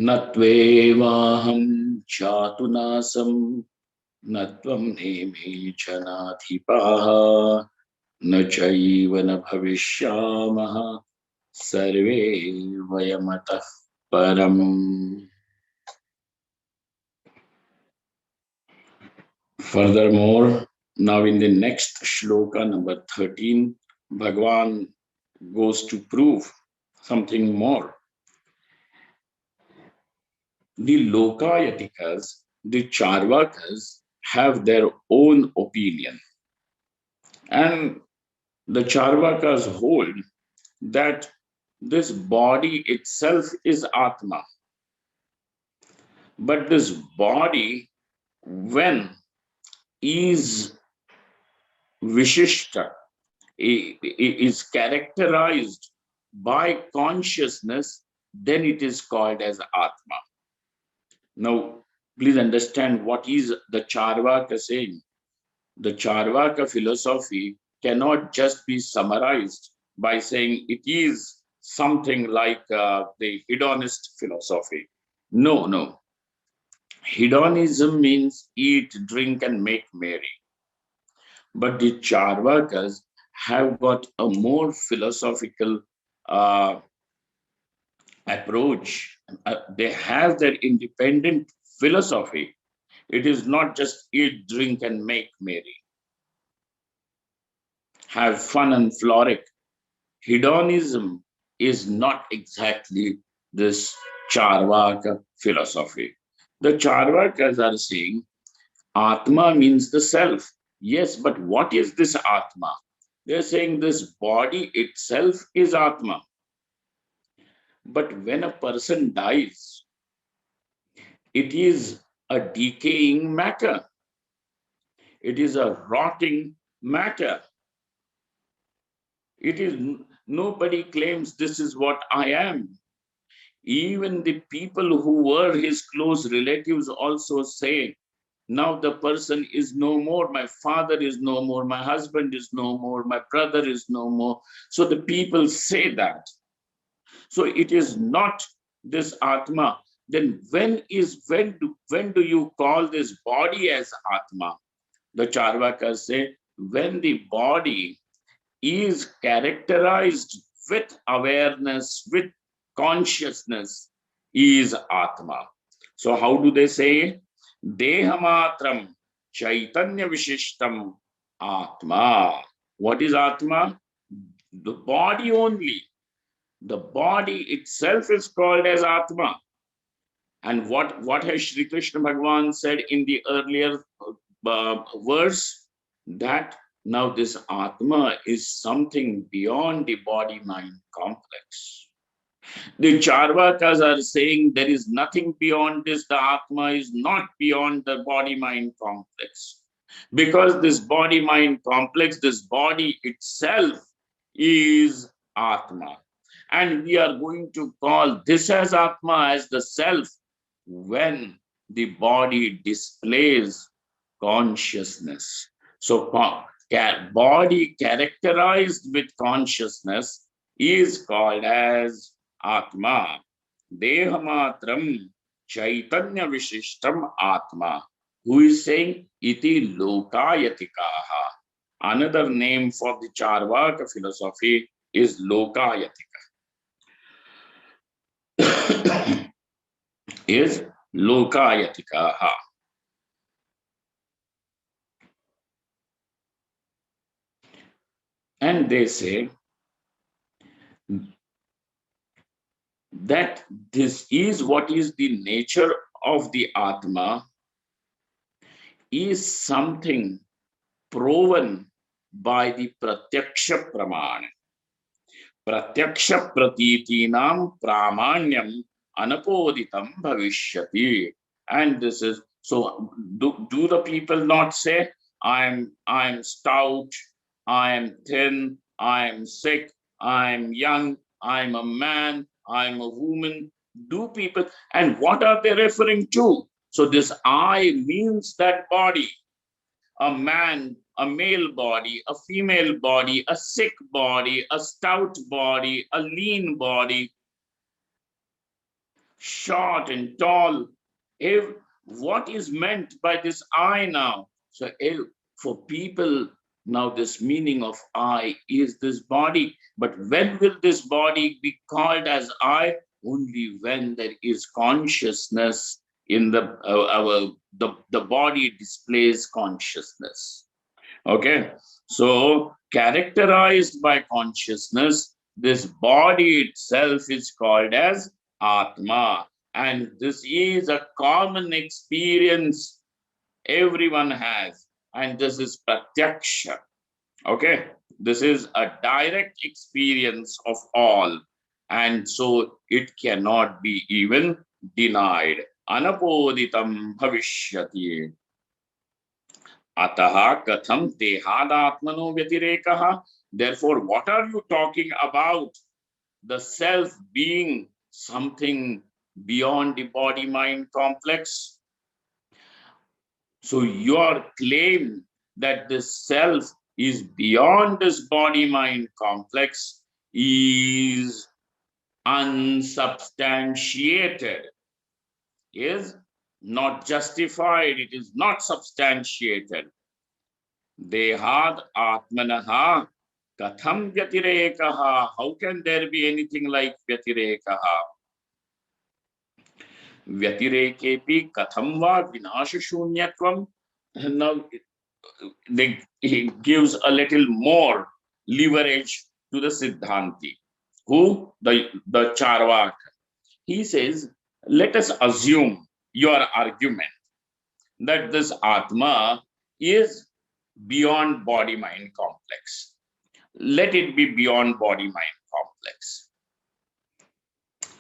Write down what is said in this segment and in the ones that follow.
नत्वेवाहं चातुनासं नत्वं नेमे जनाधिपाः न चैव न भविष्यामः सर्वे वयमतः परम्. Furthermore, now in the next shloka number 13, Bhagavan goes to prove something more. The Lokayatikas, the Charvakas, have their own opinion. And the Charvakas hold that this body itself is Atma. But this body, when is Vishishta, is characterized by consciousness, then it is called as Atma. Now, please understand what is the Charvaka saying. The Charvaka philosophy cannot just be summarized by saying it is something like the hedonist philosophy. No. Hedonism means eat, drink, and make merry. But the Charvakas have got a more philosophical approach. They have their independent philosophy. It is not just eat, drink, and make merry. Have fun and frolic. Hedonism is not exactly this Charvaka philosophy. The Charvakas are saying Atma means the self. Yes, but what is this Atma? They're saying this body itself is Atma. But when a person dies, it is a decaying matter. It is a rotting matter. It is nobody claims this is what I am. Even the people who were his close relatives also say, now the person is no more, my father is no more, my husband is no more, my brother is no more. So the people say that. So it is not this Atma. Then when do you call this body as Atma? The Charvakas say, when the body is characterized with awareness, with consciousness, is Atma. So how do they say? Dehamatram Chaitanya Vishishtam Atma. What is Atma? The body only. The body itself is called as Atma. And what has Sri Krishna Bhagavan said in the earlier verse? That now this Atma is something beyond the body-mind complex. The Charvakas are saying there is nothing beyond this. The Atma is not beyond the body-mind complex. Because this body-mind complex, this body itself is Atma. And we are going to call this as Atma, as the self, when the body displays consciousness. So body characterized with consciousness is called as Atma. Dehamatram Chaitanya Vishishtam Atma. Who is saying iti Lokayatikaha? Another name for the Charvaka philosophy is Lokayatika. Is Lokayatikaha. And they say that this is what is the nature of the Atma, is something proven by the Pratyaksha Pramana. Pratyaksha Pratitinam Pramanyam Anapoditam Bhavishyati. And this is, so do the people not say, I'm stout, I'm thin, I'm sick, I'm young, I'm a man, I'm a woman? Do people, and what are they referring to? So this I means that body, a man, a male body, a female body, a sick body, a stout body, a lean body. short and tall. If what is meant by this I now? So for people now, this meaning of I is this body. But when will this body be called as I? Only when there is consciousness in the body displays consciousness. Okay, so characterized by consciousness, this body itself is called as Atma, and this is a common experience everyone has, and this is pratyaksha. Okay, this is a direct experience of all, and so it cannot be even denied. Anapoditam bhavishyati. Ataha katham dehadatmano vyatirekah. Therefore, what are you talking about? The self being something beyond the body-mind complex. So your claim that the self is beyond this body-mind complex is unsubstantiated, is not justified, it is not substantiated. Dehad atmanaha katham vyatirekaha. How can there be anything like vyatirekaha? Vyatirekepi katham va vinasha shunyatvam. Now he gives a little more leverage to the Siddhanti. Who? The Charvak. He says, let us assume your argument that this Atma is beyond body-mind complex. Let it be beyond body-mind complex.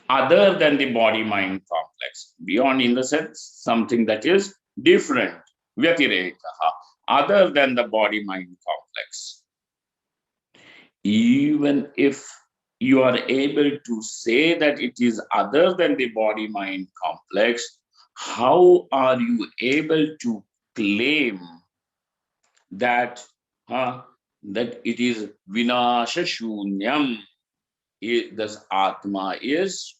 Other than the body-mind complex. Beyond in the sense, something that is different. Vyatirekaha. Other than the body-mind complex. Even if you are able to say that it is other than the body-mind complex, how are you able to claim that it is vinasha shunyam? This Atma is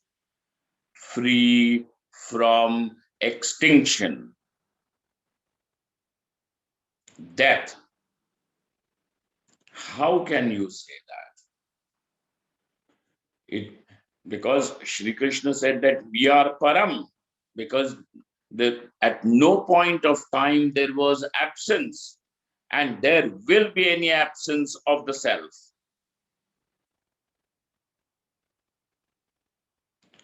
free from extinction, death. How can you say that? Because Shri Krishna said that we are param, because at no point of time there was absence, and there will be any absence of the self.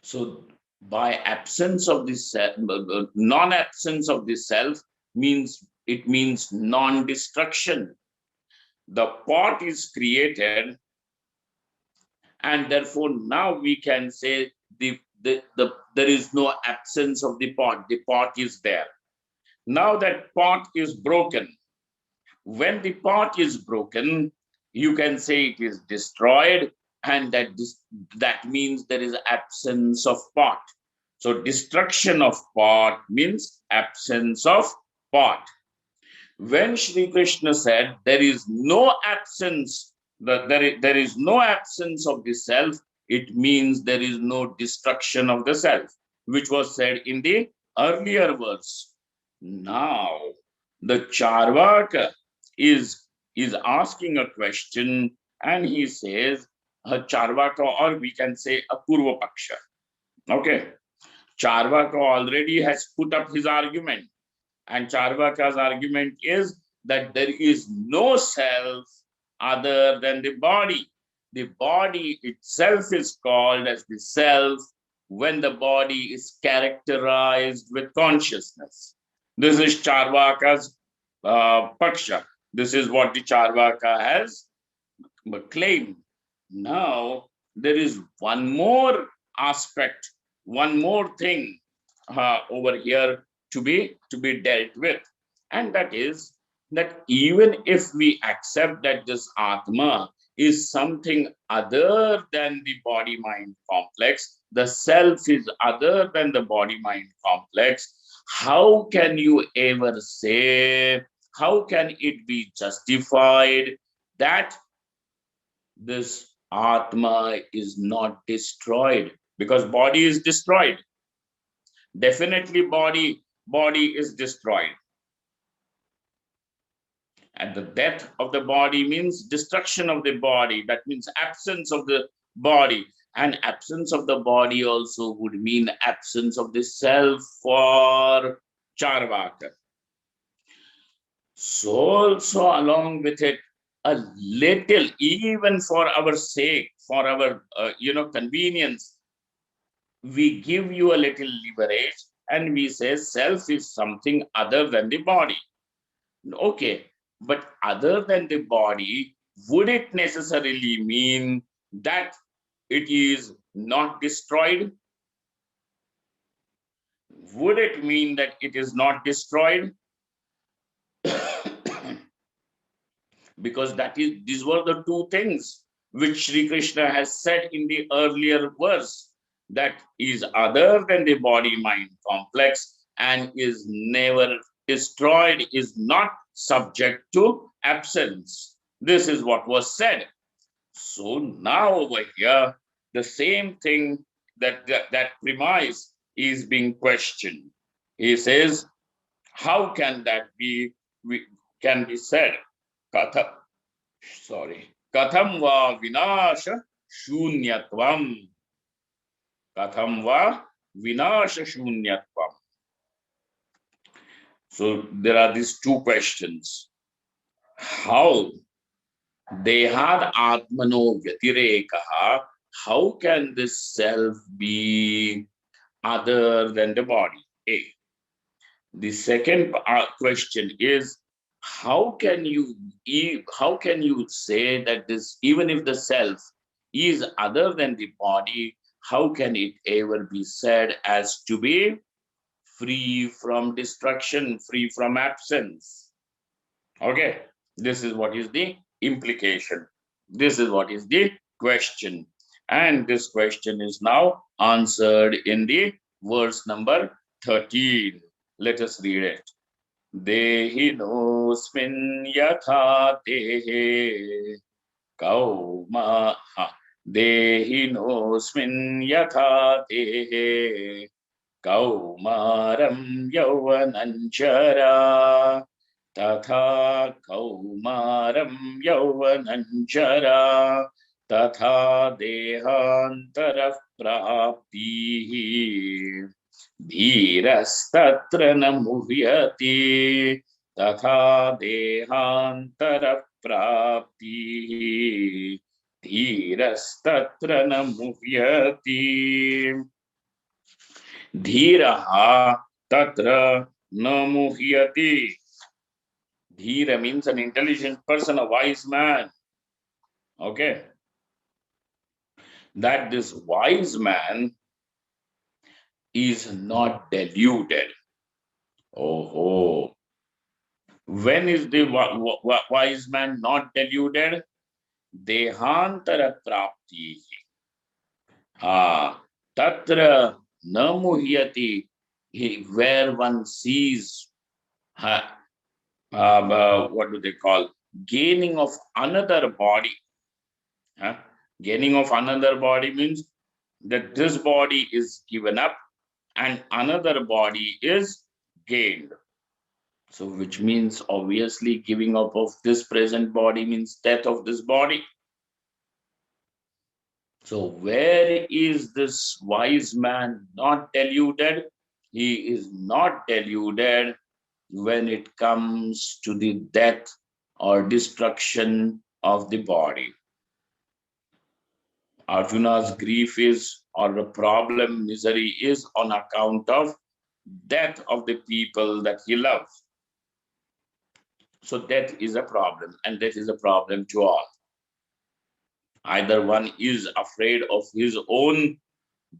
So by absence of this self, non-absence of the self means non-destruction. The pot is created, and therefore now we can say there is no absence of the pot. The pot is there. Now that pot is broken. When the pot is broken, you can say it is destroyed, and that means there is absence of pot. So destruction of pot means absence of pot. When Shri Krishna said there is no absence, there is no absence of the self, it means there is no destruction of the self, which was said in the earlier verse. Now, the Charvaka is asking a question, and he says, a Charvaka, or we can say a Purva Paksha. Okay. Charvaka already has put up his argument, and Charvaka's argument is that there is no self other than the body. The body itself is called as the self when the body is characterized with consciousness. This is Charvaka's Paksha. This is what the Charvaka has claimed. Now, there is one more aspect, one more thing over here to be dealt with, and that is that even if we accept that this Atma is something other than the body-mind complex, the self is other than the body-mind complex, how can you ever say, how can it be justified that this Atma is not destroyed? Because body is destroyed. Definitely body is destroyed. And the death of the body means destruction of the body. That means absence of the body. And absence of the body also would mean absence of the self for Charvaka. So also along with it, a little, even for our sake, for our convenience, we give you a little leverage and we say self is something other than the body. Okay, but other than the body, would it necessarily mean that it is not destroyed? Would it mean that it is not destroyed? Because these were the two things which Sri Krishna has said in the earlier verse, that is other than the body-mind complex and is never destroyed, is not subject to absence. This is what was said. So now over here, the same thing, that premise is being questioned. He says, how can that be said? Katham, Katham va vinasha shunyatvam. Katham va vinasha shunyatvam. So there are these two questions. How Dehad Atmano Vyatirekaha, how can this self be other than the body? A. The second question is, how can you say that this, even if the self is other than the body, how can it ever be said as to be free from destruction, free from absence? Okay, this is what is the implication. This is what is the question. And this question is now answered in the verse number 13. Let us read it. Dehinosmin yatha dehe kauma. Dehinosmin yatha dehe kaumaram yauvananchara. Tatha kaumaram yauvananchara. Tatha dehantara praptihi. Dhirastatra na muhyati. Tatha dehantara praptihi. Dhirastatra na muhyati. Dhiraha tatra na muhyati. Dhira means an intelligent person, a wise man. Okay. That this wise man is not deluded. Oh, when is the wise man not deluded? Dehantara prapti. Tatra namuhyati. Where one sees, what do they call? Gaining of another body. Gaining of another body means that this body is given up and another body is gained. So which means obviously giving up of this present body means death of this body. So where is this wise man not deluded? He is not deluded when it comes to the death or destruction of the body. Arjuna's grief is, or the problem, misery is on account of death of the people that he loves. So death is a problem, and death is a problem to all. Either one is afraid of his own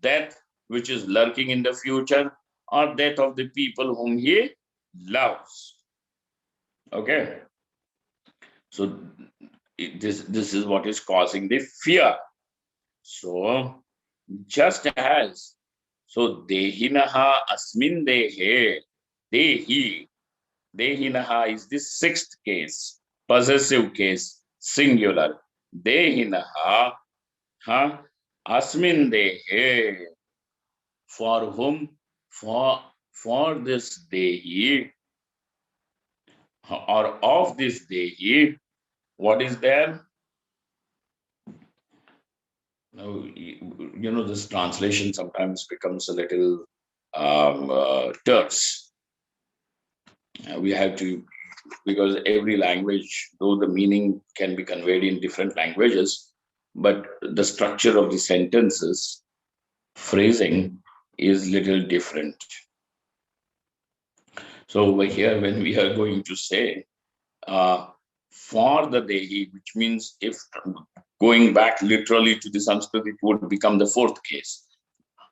death, which is lurking in the future, or death of the people whom he loves. Okay. So this is what is causing the fear. So just as, so dehinaha asmin dehe, dehinaha is the sixth case, possessive case, singular. Dehinaha, asmin dehe, for whom For this Dehi, or of this Dehi, what is there? Now, this translation sometimes becomes a little terse. We have to, because every language, though the meaning can be conveyed in different languages, but the structure of the sentences, phrasing is little different. So over here, when we are going to say for the Dehi, which means if going back literally to the Sanskrit, it would become the fourth case,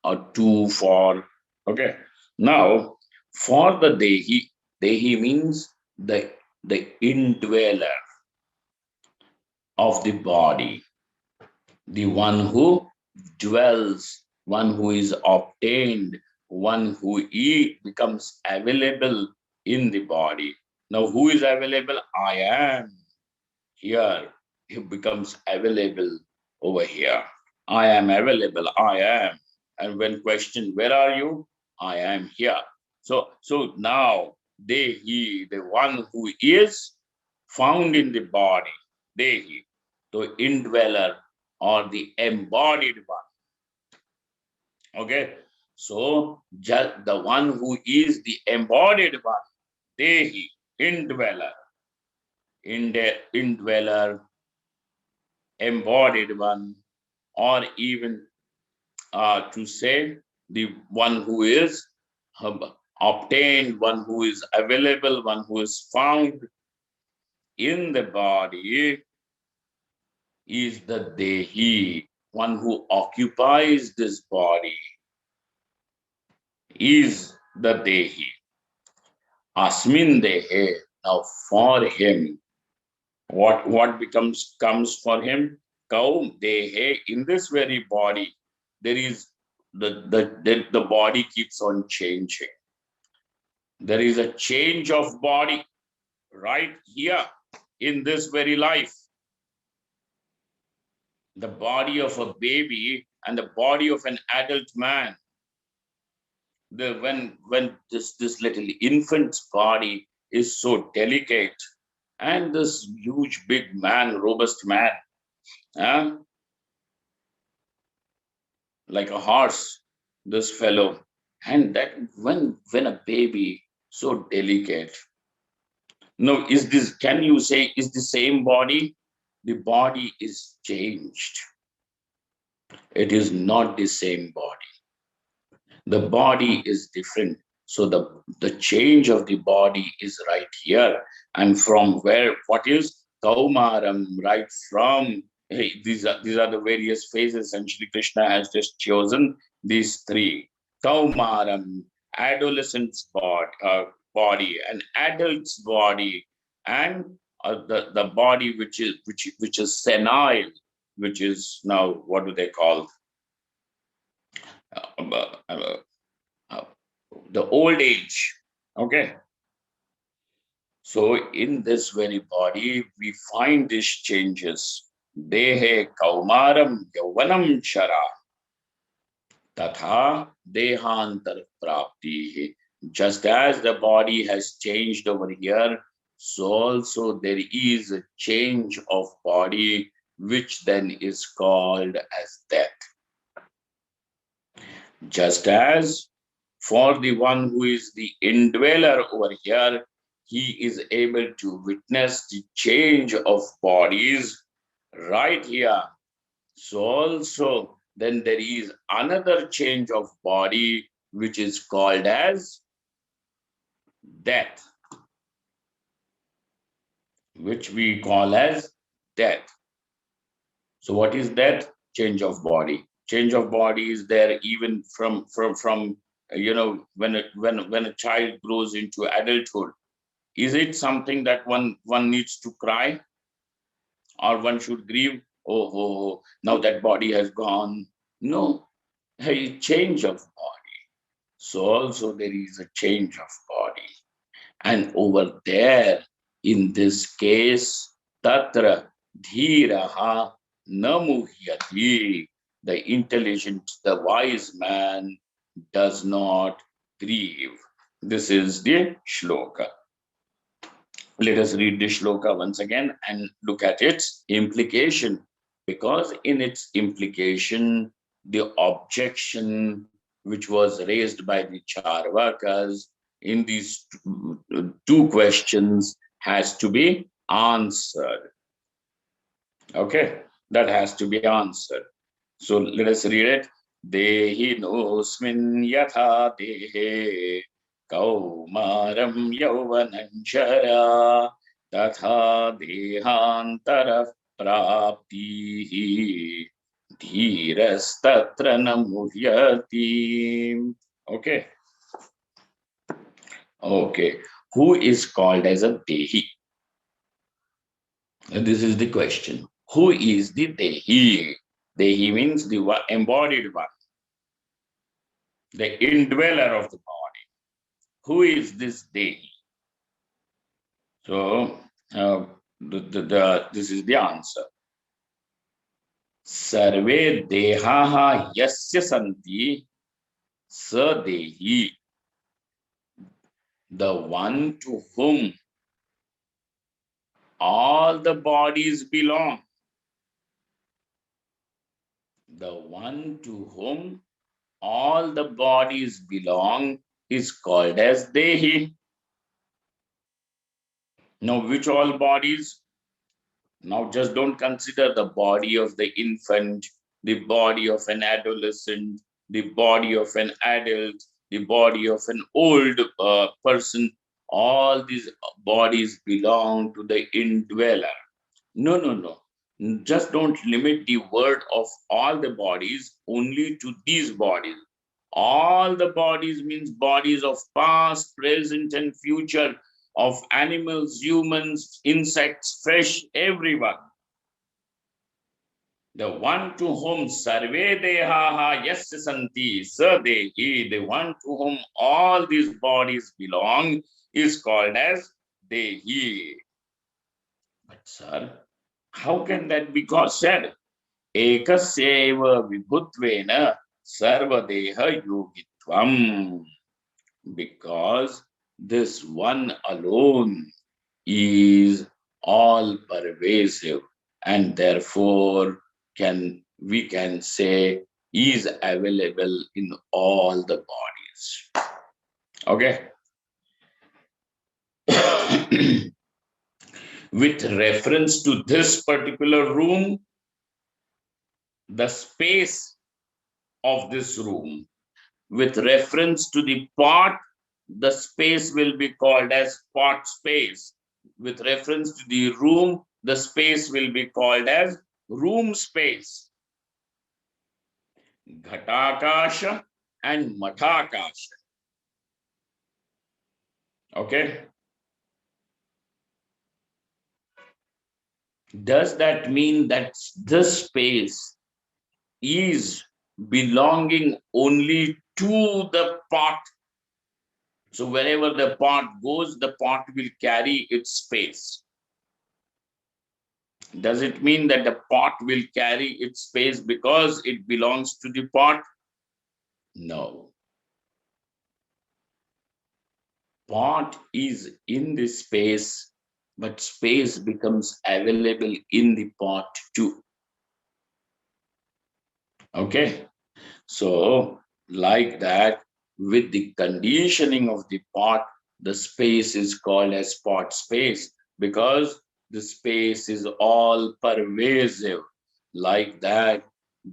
or two for. Okay. Now, for the Dehi means the indweller of the body, the one who dwells, one who is obtained, one who becomes available in the body. Now, who is available? I am here. He becomes available over here. I am available. I am. And when questioned, where are you? I am here. So now he, the one who is found in the body, he, the indweller or the embodied one. Okay. So just the one who is the embodied one, he, indweller, indweller, embodied one, or even to say the one who is obtained, one who is available, one who is found in the body is the Dehi, one who occupies this body is the Dehi. Asmin Dehe. Now for him, what comes for him? Kaum Dehe, in this very body, there is the body keeps on changing. There is a change of body right here in this very life. The body of a baby and the body of an adult man. When this little infant's body is so delicate, and this huge big man, robust man, like a horse, this fellow, and that when a baby so delicate. No, can you say is the same body? The body is changed. It is not the same body. The body is different. So the change of the body is right here. And from where, what is Kaumaram, right from, these are the various phases, and Shri Krishna has just chosen these three. Kaumaram, adolescent's body, an adult's body, and the body which is senile, which is now, what do they call? The old age. Okay. So in this very body, we find these changes. Dehe kaumaram yauvanam shara. Tatha dehantar prapti. Just as the body has changed over here, so also there is a change of body, which then is called as death. Just as for the one who is the indweller over here, he is able to witness the change of bodies right here. So also then there is another change of body, which is called as death, which we call as death. So what is death? Change of body. Change of body is there even from when a child grows into adulthood. Is it something that one needs to cry, or one should grieve? Oh, now that body has gone. No, a change of body. So also there is a change of body. And over there, in this case, tatra dhiraha namuhyati, the intelligent, the wise man does not grieve. This is the shloka. Let us read the shloka once again and look at its implication, because in its implication, the objection which was raised by the Charvakas in these two questions has to be answered. Okay, that has to be answered. So let us read it. Dehi nosmin yatha dehe kaumaram yauvananjara tatha dehantara praptihi dhirastatra namuhyati. Okay. Okay. Who is called as a Dehi? This is the question. Who is the Dehi? Dehi means the embodied one, the indweller of the body. Who is this Dehi? So, this is the answer. Sarve dehaha yasya santi sa Dehi. The one to whom all the bodies belong. The one to whom all the bodies belong is called as Dehi. Now, which all bodies? Now, just don't consider the body of the infant, the body of an adolescent, the body of an adult, the body of an old person. All these bodies belong to the indweller. No, no, no. Just don't limit the word of all the bodies only to these bodies. All the bodies means bodies of past, present, and future, of animals, humans, insects, fish, everyone. The one to whom sarve dehaha yasya santi sa dehi, the one to whom all these bodies belong, is called as Dehi. But sir, how can that be said? Ekasyeva vibhutvena sarvadeha yogitvam. Because this one alone is all pervasive, and therefore we can say is available in all the bodies. Okay. With reference to this particular room, the space of this room, with reference to the pot, the space will be called as pot space. With reference to the room, the space will be called as room space. Ghatakasha and Matakasha. Okay. Does that mean that this space is belonging only to the pot? So wherever the pot goes, the pot will carry its space. Does it mean that the pot will carry its space because it belongs to the pot? No. Pot is in the space, but space becomes available in the pot too. Okay. So, like that, with the conditioning of the pot, the space is called as pot space because the space is all pervasive. Like that,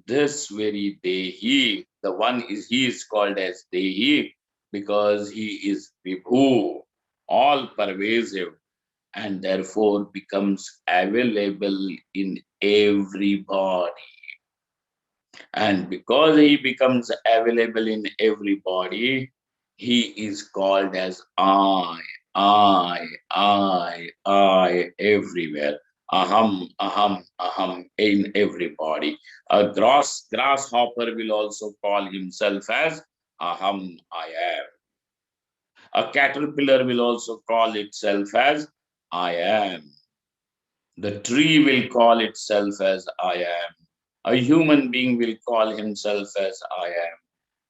this very Dehi, the one he is called as Dehi because he is Vibhu, all pervasive, and therefore becomes available in everybody. And because he becomes available in everybody, he is called as I everywhere. Aham, aham, aham in everybody. A grasshopper will also call himself as Aham, I am. A caterpillar will also call itself as I am. The tree will call itself as I am. A human being will call himself as I am.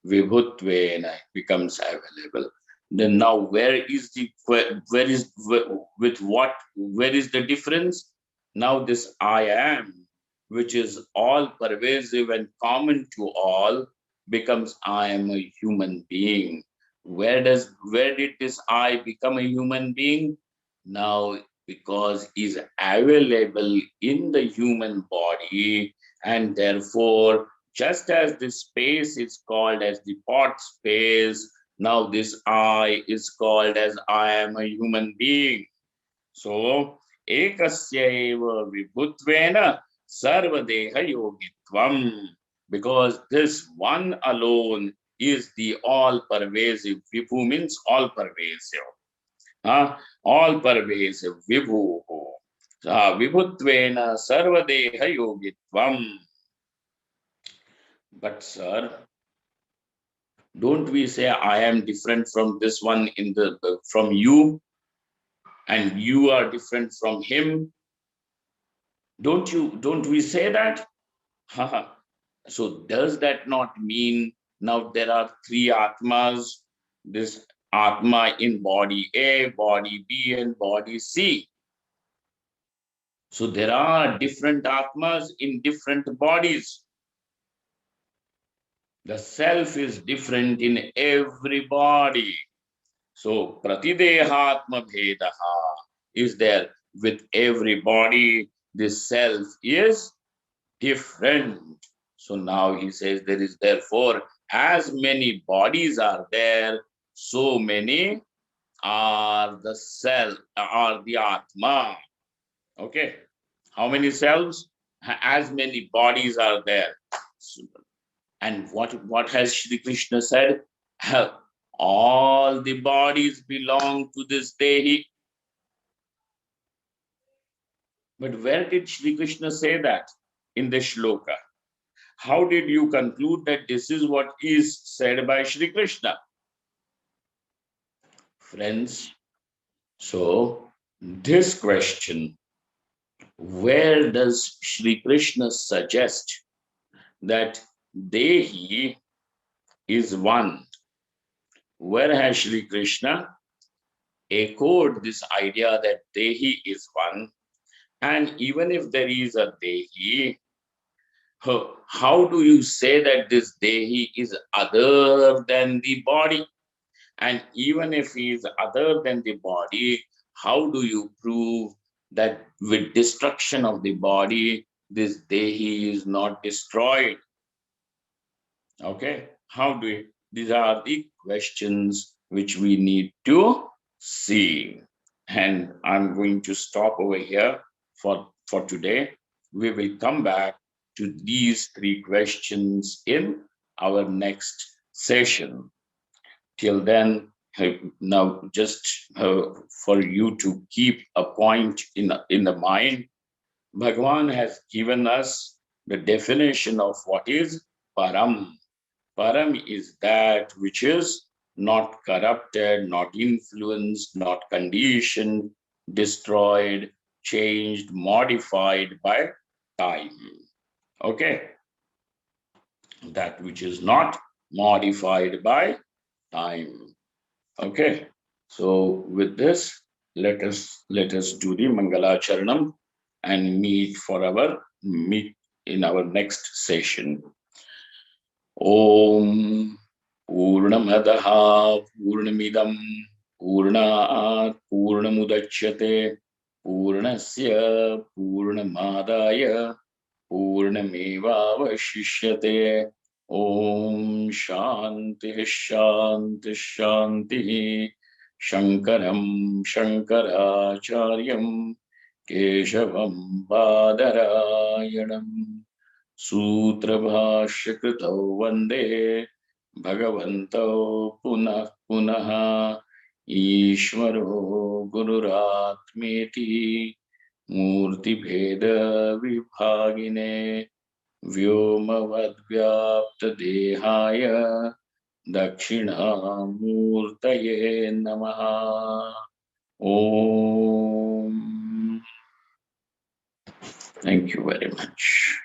Vibhutvena becomes available. Then now with what, where is the difference? Now this I am, which is all pervasive and common to all, becomes I am a human being. Where did this I become a human being? Now because is available in the human body, and therefore just as this space is called as the pot space, now this I is called as I am a human being. So, ekasya eva vibhutvena sarvadeha yogitvam. Because this one alone is the all-pervasive. Vibhu means all-pervasive. All-pervasive. Vibhu. Vibhutvena sarvadeha yogitvam. But sir, don't we say I am different from this one from you, and you are different from him? Don't we say that? So does that not mean now there are three Atmas, this Atma in body A, body B, and body C? So there are different Atmas in different bodies. The self is different in every body. So pratidehatma bhedaha is there with every body. This self is different. So now he says there is therefore as many bodies are there, so many are the self, are the Atma. Okay. How many selves? As many bodies are there. And what has Shri Krishna said? All the bodies belong to this Dehi. But where did Shri Krishna say that in the shloka? How did you conclude that this is what is said by Shri Krishna? Friends, so this question, where does Shri Krishna suggest that Dehi is one? Where has Shri Krishna echoed this idea that Dehi is one? And even if there is a Dehi, how do you say that this Dehi is other than the body? And even if he is other than the body, how do you prove that with destruction of the body, this Dehi is not destroyed? Okay, how do we? These are the questions which we need to see. And I'm going to stop over here for today. We will come back to these three questions in our next session. Till then, now just for you to keep a point in the mind, Bhagavan has given us the definition of what is Param. Param is that which is not corrupted, not influenced, not conditioned, destroyed, changed, modified by time. Okay? That which is not modified by time. Okay? So with this, let us do the Mangalacharanam and meet in our next session. Om Purnamadaha Purnamidam Purnat Purnamudachyate Purnasya Purnamadaya Purnamevavashishyate. Om Shanti Shanti Shanti. Shankaram Shankaracharyam Keshavam Badarayanam Sutrabhashyakrito Vande Bhagavanto Punah Punah Ishvaro Gururatmeti Murti Bheda Vibhagine Vyomavadvyapta Dehaya Dakshinamurtaye Namaha. Om. Thank you very much.